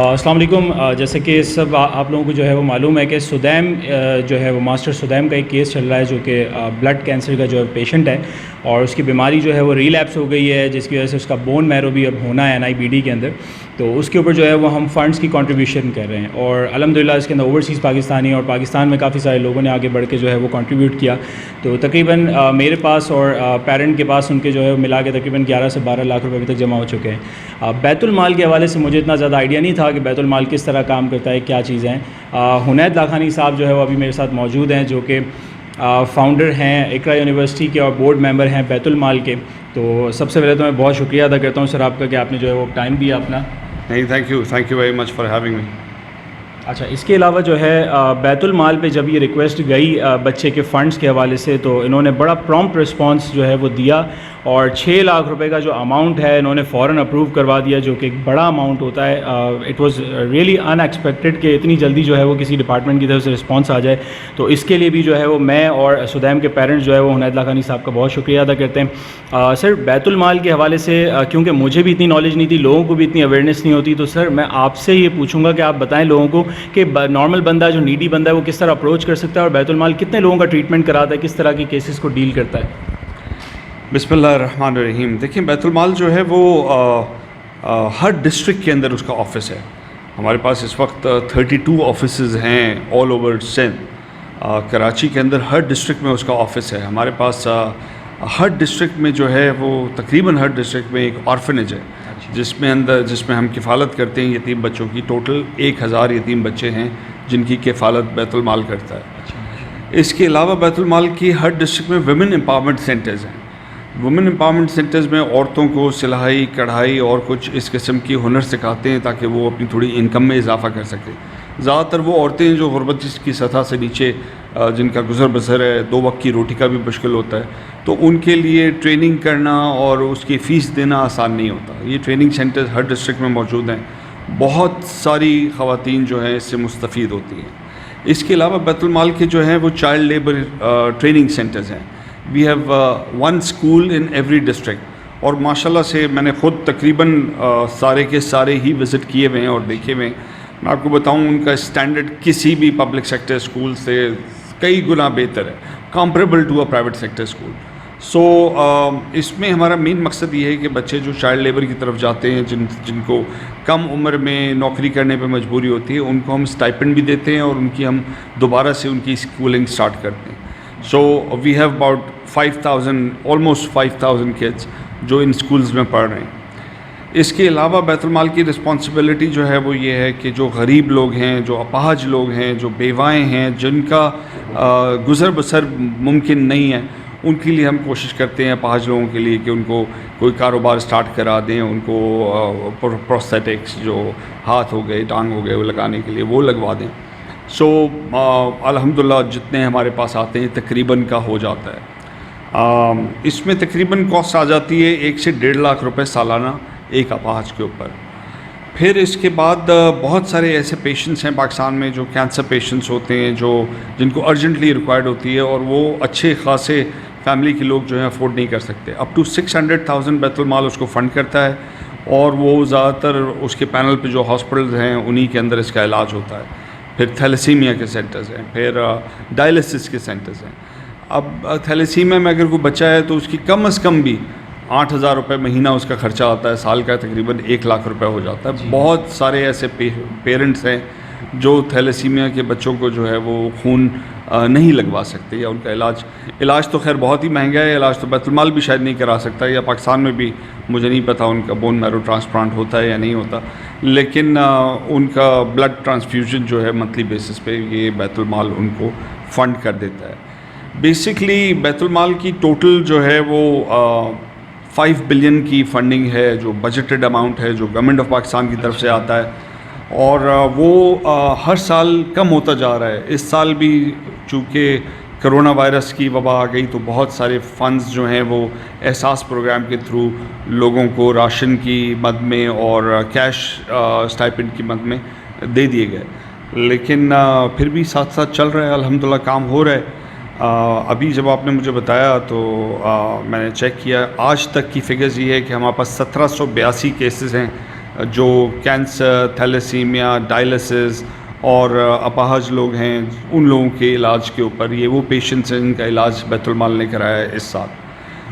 السلام علیکم. جیسے کہ سب آپ لوگوں کو جو ہے وہ معلوم ہے کہ سدیم جو ہے وہ ماسٹر سدیم کا ایک کیس چل رہا ہے جو کہ بلڈ کینسر کا جو ہے پیشنٹ ہے اور اس کی بیماری جو ہے وہ ریلیپس ہو گئی ہے جس کی وجہ سے اس کا بون میرو بھی اب ہونا ہے NIBD کے اندر. تو اس کے اوپر جو ہے وہ ہم فنڈس کی کنٹریبیوشن کر رہے ہیں اور الحمدللہ اس کے اندر اوورسیز پاکستانی اور پاکستان میں کافی سارے لوگوں نے آگے بڑھ کے جو ہے وہ کنٹریبیوٹ کیا. تو تقریباً میرے پاس اور پیرنٹ کے پاس ان کے جو ہے ملا کے تقریباً 11 سے 12 لاکھ روپے ابھی تک جمع ہو چکے ہیں. بیت المال کے حوالے سے مجھے اتنا زیادہ آئیڈیا نہیں تھا کہ بیت المال کس طرح کام کرتا ہے, کیا چیزیں ہیں. حنید لاکھانی صاحب جو ہے وہ ابھی میرے ساتھ موجود ہیں جو کہ فاؤنڈر ہیں اقرا یونیورسٹی کے اور بورڈ ممبر ہیں بیت المال کے. تو سب سے پہلے تو میں بہت شکریہ ادا کرتا ہوں سر آپ کا کہ آپ نے جو ہے وہ ٹائم دیا اپنا. نہیں, thank you very much for having me. اچھا, اس کے علاوہ جو ہے بیت المال پہ جب یہ ریکویسٹ گئی بچے کے فنڈز کے حوالے سے تو انہوں نے بڑا پرومپٹ رسپانس جو ہے وہ دیا اور 6 لاکھ روپے کا جو اماؤنٹ ہے انہوں نے فوراً اپروو کروا دیا جو کہ ایک بڑا اماؤنٹ ہوتا ہے. It was really in expected کہ اتنی جلدی جو ہے وہ کسی ڈپارٹمنٹ کی طرف سے رسپانس آ جائے. تو اس کے لیے بھی جو ہے وہ میں اور سدیم کے پیرنٹس جو ہے وہ حنید لاکھانی صاحب کا بہت شکریہ ادا کرتے ہیں. سر بیت المال کے حوالے سے کیونکہ مجھے بھی اتنی نالج نہیں تھی, لوگوں کو بھی اتنی اویئرنیس نہیں ہوتی, تو سر میں آپ سے یہ پوچھوں گا کہ آپ بتائیں لوگوں کو کہ نارمل بندہ جو نیڈی بندہ ہے وہ کس طرح اپروچ کر سکتا ہے اور بیت المال کتنے لوگوں کا ٹریٹمنٹ کراتا ہے, کس طرح کے کیسز کو ڈیل کرتا ہے. بسم اللہ الرحمن الرحیم. دیکھیں, بیت المال جو ہے وہ ہر ڈسٹرکٹ کے اندر اس کا آفس ہے. ہمارے پاس اس وقت 32 آفیسز ہیں آل اوور سندھ. کراچی کے اندر ہر ڈسٹرکٹ میں اس کا آفس ہے. ہمارے پاس ہر ڈسٹرکٹ میں جو ہے وہ تقریباً ہر ڈسٹرکٹ میں ایک آرفنیج ہے جس میں ہم کفالت کرتے ہیں یتیم بچوں کی. ٹوٹل 1000 یتیم بچے ہیں جن کی کفالت بیت المال کرتا ہے. اس کے علاوہ بیت المال کی ہر ڈسٹرکٹ میں ویمن امپاورمنٹ سینٹرز ہیں. وومن امپاورمنٹ سینٹرز میں عورتوں کو سلائی کڑھائی اور کچھ اس قسم کی ہنر سکھاتے ہیں تاکہ وہ اپنی تھوڑی انکم میں اضافہ کر سکیں. زیادہ تر وہ عورتیں جو غربت کی سطح سے نیچے جن کا گزر بسر ہے, 2 وقت کی روٹی کا بھی مشکل ہوتا ہے, تو ان کے لیے ٹریننگ کرنا اور اس کی فیس دینا آسان نہیں ہوتا. یہ ٹریننگ سینٹرز ہر ڈسٹرکٹ میں موجود ہیں. بہت ساری خواتین جو ہیں اس سے مستفید ہوتی ہیں. اس کے علاوہ بیت المال کے جو ہیں وہ چائلڈ لیبر ٹریننگ سینٹرز ہیں. We have 1 school in every district اور ماشاءاللہ سے میں نے خود تقریباً سارے کے سارے ہی وزٹ کیے ہوئے ہیں اور دیکھے ہوئے ہیں. میں آپ کو بتاؤں ان کا اسٹینڈرڈ کسی بھی پبلک سیکٹر اسکول سے کئی گنا بہتر ہے, comparable to a private sector school. So اس میں ہمارا مین مقصد یہ ہے کہ بچے جو چائلڈ لیبر کی طرف جاتے ہیں, جن کو کم عمر میں نوکری کرنے پہ مجبوری ہوتی ہے, ان کو ہم اسٹائپنڈ بھی دیتے ہیں اور ان کی ہم دوبارہ سے ان کی اسکولنگ اسٹارٹ کرتے ہیں. So we have about 5000 almost 5000 kids جو ان اسکولز میں پڑھ رہے ہیں. اس کے علاوہ بیت المال کی رسپانسبلٹی جو ہے وہ یہ ہے کہ جو غریب لوگ ہیں, جو اپاہج لوگ ہیں, جو بیوائیں ہیں, جن کا گزر بسر ممکن نہیں ہے, ان کے لیے ہم کوشش کرتے ہیں اپاہج لوگوں کے لیے کہ ان کو کوئی کاروبار سٹارٹ کرا دیں. ان کو پروستھیٹکس جو ہاتھ ہو گئے, ٹانگ ہو گئے, وہ لگانے کے لیے وہ لگوا دیں. سو الحمدللہ جتنے ہمارے پاس آتے ہیں تقریباً کا ہو جاتا ہے. اس میں تقریباً کاسٹ آ جاتی ہے 1 سے 1.5 لاکھ روپے سالانہ ایک اپاہج کے اوپر. پھر اس کے بعد بہت سارے ایسے پیشنٹس ہیں پاکستان میں جو کینسر پیشنٹس ہوتے ہیں جن کو ارجنٹلی ریکوائرڈ ہوتی ہے اور وہ اچھے خاصے فیملی کے لوگ جو ہیں افورڈ نہیں کر سکتے. اپ ٹو 600,000 بیت المال اس کو فنڈ کرتا ہے اور وہ زیادہ تر اس کے پینل پہ جو ہاسپٹلز ہیں انہی کے اندر اس کا علاج ہوتا ہے. پھر تھیلیسیمیا کے سینٹرز ہیں, پھر ڈائلسس کے سینٹرز ہیں. اب تھیلیسیمیا میں اگر کوئی بچہ ہے تو اس کی کم از کم بھی 8,000 روپے مہینہ اس کا خرچہ آتا ہے, سال کا تقریباً 1 لاکھ روپے ہو جاتا ہے. بہت سارے ایسے پیرنٹس ہیں جو تھیلیسیمیا کے بچوں کو جو ہے وہ خون نہیں لگوا سکتے یا ان کا علاج تو خیر بہت ہی مہنگا ہے. علاج تو بیت المال بھی شاید نہیں کرا سکتا, یا پاکستان میں بھی مجھے نہیں پتہ ان کا بون میرو ٹرانسپلانٹ ہوتا ہے یا نہیں ہوتا, لیکن ان کا بلڈ ٹرانسفیوژن جو ہے منتھلی بیسس پہ یہ بیت المال ان کو فنڈ کر دیتا ہے. بیسکلی بیت المال کی ٹوٹل جو ہے وہ 5 بلین کی فنڈنگ ہے جو بجٹڈ اماؤنٹ ہے جو گورنمنٹ آف پاکستان کی طرف سے آتا ہے, اور وہ ہر سال کم ہوتا جا رہا ہے. اس سال بھی چونکہ کرونا وائرس کی وبا آ گئی تو بہت سارے فنڈز جو ہیں وہ احساس پروگرام کے تھرو لوگوں کو راشن کی مد میں اور کیش اسٹائپنڈ کی مد میں دے دیے گئے, لیکن پھر بھی ساتھ ساتھ چل رہا ہے. الحمدللہ کام ہو رہا ہے. ابھی جب آپ نے مجھے بتایا تو میں نے چیک کیا, آج تک کی فگرز یہ ہے کہ ہمارے پاس 1782 کیسز ہیں جو کینسر، تھیلیسیمیا، ڈائلسس اور اپاہج لوگ ہیں ان لوگوں کے علاج کے اوپر یہ وہ پیشنٹس ہیں جن کا علاج بیت المال نے کرایا ہے اس سال.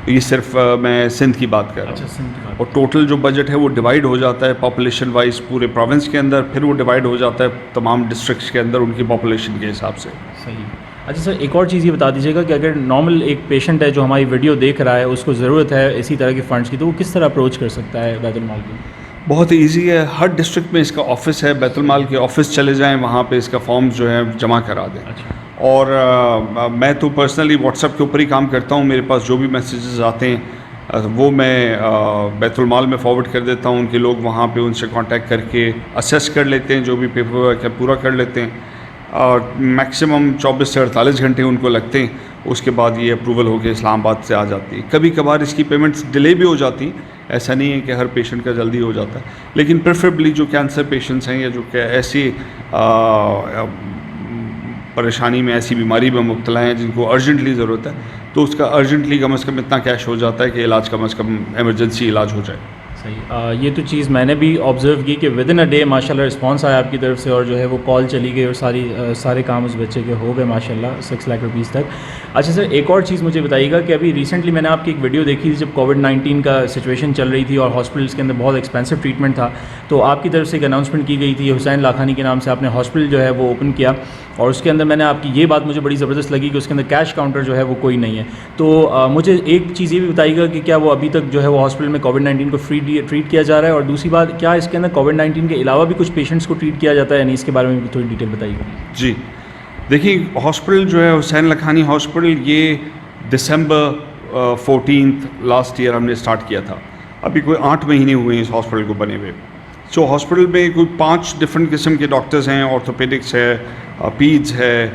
یہ صرف میں سندھ کی بات کر رہا ہوں. اور ٹوٹل جو بجٹ ہے وہ ڈیوائڈ ہو جاتا ہے پاپولیشن وائز پورے پروونس کے اندر, پھر وہ ڈیوائڈ ہو جاتا ہے تمام ڈسٹرکٹس کے اندر ان کی پاپولیشن کے حساب سے. صحیح. اچھا سر, ایک اور چیز یہ بتا دیجیے گا کہ اگر نارمل ایک پیشنٹ ہے جو ہماری ویڈیو دیکھ رہا ہے, اس کو ضرورت ہے اسی طرح کے فنڈس کی, تو وہ کس طرح اپروچ کر سکتا ہے بیت المال کی؟ بہت ایزی ہے. ہر ڈسٹرکٹ میں اس کا آفس ہے, بیت المال کے آفس چلے جائیں, وہاں پہ اس کا فارمز جو ہے جمع کرا دیں. اچھا. اور میں تو پرسنلی واٹس ایپ کے اوپر ہی کام کرتا ہوں. میرے پاس جو بھی میسیجز آتے ہیں وہ میں بیت المال میں فارورڈ کر دیتا ہوں. ان کے لوگ وہاں پہ ان سے کانٹیکٹ کر کے اسیس کر لیتے ہیں, جو بھی پیپر ورک ہے پورا کر لیتے ہیں. اور میکسیمم 24 سے 48 گھنٹے ان کو لگتے ہیں. اس کے بعد یہ اپروول ہو کے اسلام آباد سے آ جاتی ہے. کبھی کبھار اس کی پیمنٹس ڈیلے بھی ہو جاتی, ایسا نہیں ہے کہ ہر پیشنٹ کا جلدی ہو جاتا ہے, لیکن پریفریبلی جو کینسر پیشنٹس ہیں یا جو کہ ایسی پریشانی میں, ایسی بیماری میں مبتلا ہیں جن کو ارجنٹلی ضرورت ہے, تو اس کا ارجنٹلی کم از کم اتنا کیش ہو جاتا ہے کہ علاج کم از کم ایمرجنسی علاج ہو جائے. صحیح. یہ تو چیز میں نے بھی آبزرو کی کہ ود ان اے ڈے ماشاء اللہ رسپانس آیا آپ کی طرف سے, اور جو ہے وہ کال چلی گئی اور سارے کام اس بچے کے ہو گئے ماشاء اللہ 6 لاکھ روپیز تک. اچھا سر, ایک اور چیز مجھے بتائیے گا کہ ابھی ریسنٹلی میں نے آپ کی ایک ویڈیو دیکھی تھی جب کووڈ-19 کا سچویشن چل رہی تھی اور ہاسپٹلس کے اندر بہت ایکسپینسو ٹریٹمنٹ تھا, تو آپ کی طرف سے ایک اناؤنسمنٹ کی گئی تھی, حسین لاکھانی کے نام سے آپ نے ہاسپٹل جو ہے وہ اوپن کیا, اور اس کے اندر میں نے آپ کی یہ بات مجھے بڑی زبردست لگی کہ اس کے اندر کیش کاؤنٹر جو ہے وہ کوئی نہیں ہے. تو مجھے ایک چیز یہ بھی بتائیے گا کہ کیا وہ ابھی تک جو ہے وہ ہاسپٹل میں کووڈ-19 کو فری ٹریٹ کیا جا رہا ہے, اور دوسری بات کیا اس کے اندر کووڈ-19 کے علاوہ بھی کچھ پیشنٹس کو ٹریٹ کیا جاتا ہے, یعنی اس کے بارے میں بھی تھوڑی ڈیٹیل بتائیے گا. جی دیکھیے, ہاسپٹل جو ہے حسین لاکھانی ہاسپٹل یہ دسمبر 14 لاسٹ ایئر ہم نے اسٹارٹ کیا تھا. ابھی کوئی 8 مہینے ہوئے ہیں اس ہاسپٹل کو بنے ہوئے. سو ہاسپٹل میں کوئی 5 ڈفرینٹ قسم کے ڈاکٹرز ہیں, آرتھوپیڈکس ہے, پیڈز ہے,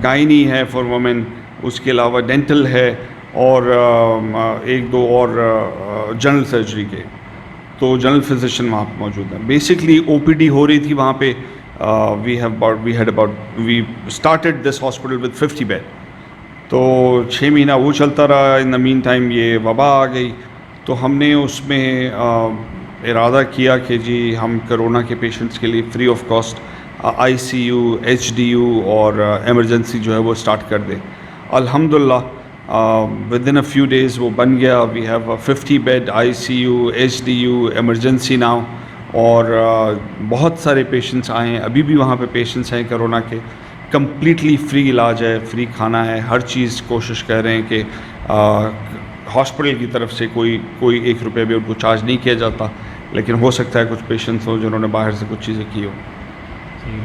گائنی ہے فار وومن, اس کے علاوہ ڈینٹل ہے, اور 1-2 اور جنرل سرجری کے. تو جنرل فزیشین وہاں پہ موجود ہیں. بیسکلی او پی ڈی ہو رہی تھی وہاں پہ. We started this hospital with 50 bed. تو 6 مہینہ وہ چلتا رہا. ان دا مین ٹائم یہ وبا آ گئی, تو ہم نے اس میں ارادہ کیا کہ جی ہم کرونا کے پیشنٹس کے لیے free of cost I C U, H D U اور ایمرجنسی جو ہے وہ اسٹارٹ کر دیں. الحمدللہ with in a few days وہ بن گیا. We have 50 bed I C U, H D U, emergency now, اور بہت سارے پیشنٹس آئے ہیں. ابھی بھی وہاں پہ پیشنٹس ہیں کرونا کے. کمپلیٹلی فری علاج ہے, فری کھانا ہے, ہر چیز کوشش کر رہے ہیں کہ ہاسپٹل کی طرف سے کوئی 1 روپے بھی ان کو چارج نہیں کیا جاتا, لیکن ہو سکتا ہے کچھ پیشنٹس ہوں جنہوں نے باہر سے کچھ چیزیں کی ہو.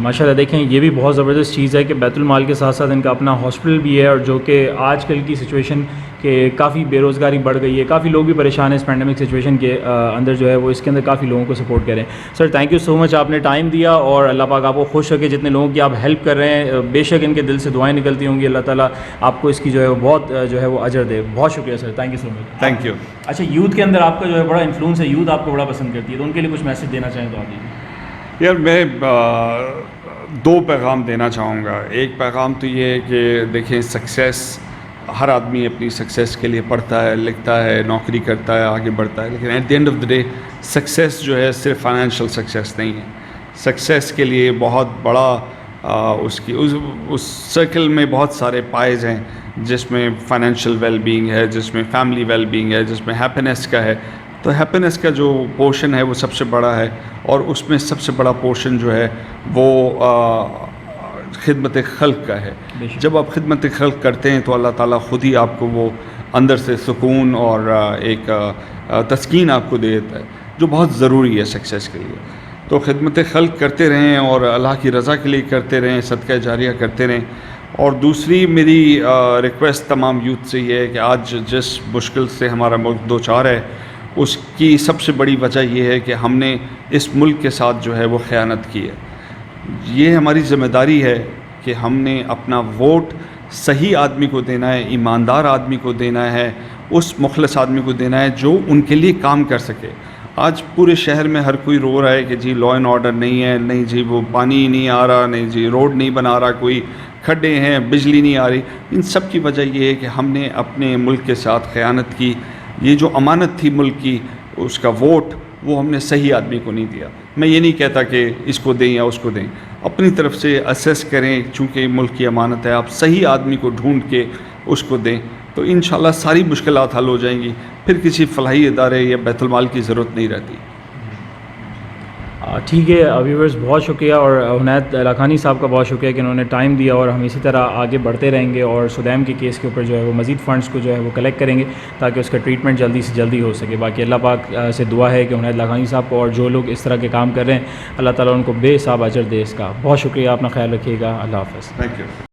ماشاء اللہ دیکھیں یہ بھی بہت زبردست چیز ہے کہ بیت المال کے ساتھ ساتھ ان کا اپنا ہاسپٹل بھی ہے, اور جو کہ آج کل کی سچویشن کہ کافی بے روزگاری بڑھ گئی ہے, کافی لوگ بھی پریشان ہیں اس پینڈیمک سچویشن کے اندر جو ہے وہ اس کے اندر کافی لوگوں کو سپورٹ کریں. سر تھینک یو سو مچ, آپ نے ٹائم دیا, اور اللہ پاک آپ کو خوش رکھے. جتنے لوگوں کی آپ ہیلپ کر رہے ہیں بے شک ان کے دل سے دعائیں نکلتی ہوں گی, اللہ تعالیٰ آپ کو اس کی جو ہے وہ بہت جو ہے وہ اجر دے. بہت شکریہ sir, thank you so much. Thank you. اچھا, یوتھ کے اندر آپ کا جو ہے بڑا انفلوئنس ہے, یوتھ آپ کو بڑا پسند کرتی ہے, تو ان کے لیے کچھ میسج دینا چاہیں تو آپ دیجیے. یار میں 2 پیغام دینا چاہوں گا. ایک پیغام تو یہ ہے کہ دیکھیں سکسیس, ہر آدمی اپنی سکسیس کے لیے پڑھتا ہے, لکھتا ہے, نوکری کرتا ہے, آگے بڑھتا ہے, لیکن at the end of the day success جو ہے صرف فائنینشیل سکسیس نہیں ہے. سکسیس کے لیے بہت بڑا اس سرکل میں بہت سارے پائز ہیں, جس میں فائنینشیل ویل بینگ ہے, جس میں فیملی ویل بینگ ہے, جس میں ہیپینس کا ہے. تو ہیپینس کا جو پورشن ہے وہ سب سے بڑا ہے, اور اس میں سب سے بڑا پورشن جو ہے وہ خدمت خلق کا ہے. جب آپ خدمت خلق کرتے ہیں تو اللہ تعالیٰ خود ہی آپ کو وہ اندر سے سکون اور ایک تسکین آپ کو دے دیتا ہے, جو بہت ضروری ہے سکسیس کے لیے. تو خدمت خلق کرتے رہیں, اور اللہ کی رضا کے لیے کرتے رہیں, صدقہ جاریہ کرتے رہیں. اور دوسری میری ریکویسٹ تمام یوتھ سے یہ ہے کہ آج جس مشکل سے ہمارا ملک دو چار ہے, اس کی سب سے بڑی وجہ یہ ہے کہ ہم نے اس ملک کے ساتھ جو ہے وہ خیانت کی ہے. یہ ہماری ذمہ داری ہے کہ ہم نے اپنا ووٹ صحیح آدمی کو دینا ہے, ایماندار آدمی کو دینا ہے, اس مخلص آدمی کو دینا ہے جو ان کے لیے کام کر سکے. آج پورے شہر میں ہر کوئی رو رہا ہے کہ جی لا اینڈ آرڈر نہیں ہے, نہیں جی وہ پانی نہیں آ رہا, نہیں جی روڈ نہیں بنا رہا, کوئی کھڈے ہیں, بجلی نہیں آ رہی. ان سب کی وجہ یہ ہے کہ ہم نے اپنے ملک کے ساتھ خیانت کی. یہ جو امانت تھی ملک کی, اس کا ووٹ, وہ ہم نے صحیح آدمی کو نہیں دیا. میں یہ نہیں کہتا کہ اس کو دیں یا اس کو دیں, اپنی طرف سے اسیس کریں, چونکہ ملک کی امانت ہے, آپ صحیح آدمی کو ڈھونڈ کے اس کو دیں تو انشاءاللہ ساری مشکلات حل ہو جائیں گی, پھر کسی فلاحی ادارے یا بیت المال کی ضرورت نہیں رہتی. ٹھیک ہے ویورز, بہت شکریہ, اور عنایت لاکھانی صاحب کا بہت شکریہ کہ انہوں نے ٹائم دیا, اور ہم اسی طرح آگے بڑھتے رہیں گے اور سدیم کے کیس کے اوپر جو ہے وہ مزید فنڈز کو جو ہے وہ کلیکٹ کریں گے تاکہ اس کا ٹریٹمنٹ جلدی سے جلدی ہو سکے. باقی اللہ پاک سے دعا ہے کہ عنایت لاکھانی صاحب کو اور جو لوگ اس طرح کے کام کر رہے ہیں اللہ تعالیٰ ان کو بے حساب اجر دے اس کا. بہت شکریہ, اپنا خیال رکھیے گا, اللہ حافظ. Thank you.